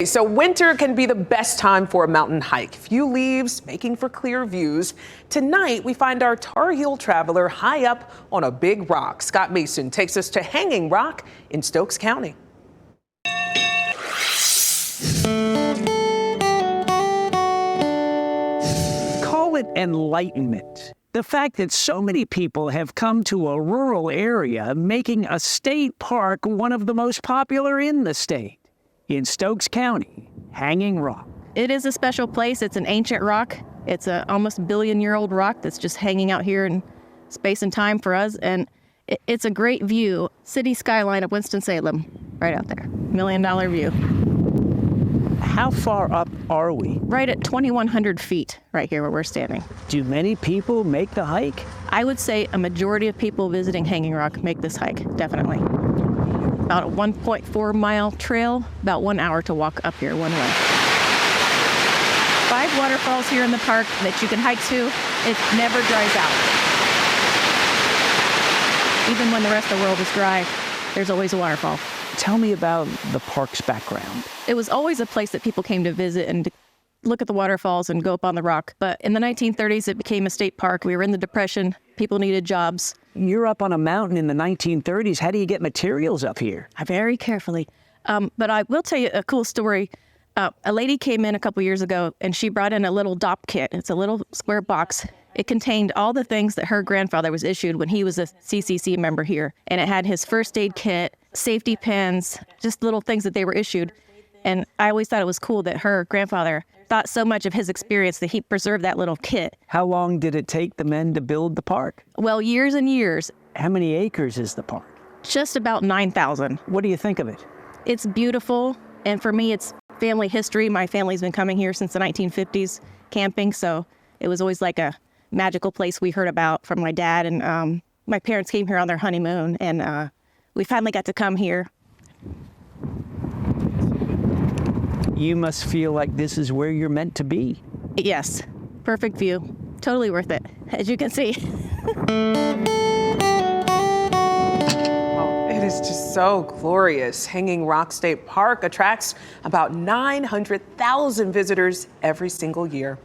So winter can be the best time for a mountain hike. Few leaves, making for clear views. Tonight, we find our Tar Heel traveler high up on a big rock. Scott Mason takes us to Hanging Rock in Stokes County. Call it enlightenment. The fact that so many people have come to a rural area, making a state park one of the most popular in the state. In Stokes County, Hanging Rock. It is a special place. It's an ancient rock. It's an almost billion-year-old rock that's just hanging out here in space and time for us. And it's a great view. City skyline of Winston-Salem, right out there. $1 million view. How far up are we? Right at 2,100 feet, right here where we're standing. Do many people make the hike? I would say a majority of people visiting Hanging Rock make this hike, definitely. About a 1.4 mile trail, about 1 hour to walk up here one way. 5 waterfalls here in the park that you can hike to. It never dries out. Even when the rest of the world is dry, there's always a waterfall. Tell me about the park's background. It was always a place that people came to visit and to look at the waterfalls and go up on the rock. But in the 1930s, it became a state park. We were in the Depression. People needed jobs. You're up on a mountain in the 1930s. How do you get materials up here? Very carefully. But I will tell you a cool story. A lady came in a couple years ago, and she brought in a little DOP kit. It's a little square box. It contained all the things that her grandfather was issued when he was a CCC member here. And it had his first aid kit, safety pins, just little things that they were issued. And I always thought it was cool that her grandfather thought so much of his experience that he preserved that little kit. How long did it take the men to build the park? Well, years and years. How many acres is the park? Just about 9,000. What do you think of it? It's beautiful. And for me, it's family history. My family's been coming here since the 1950s camping. So it was always like a magical place we heard about from my dad. And my parents came here on their honeymoon. And we finally got to come here. You must feel like this is where you're meant to be. Yes. Perfect view. Totally worth it, as you can see. It is just so glorious. Hanging Rock State Park attracts about 900,000 visitors every single year.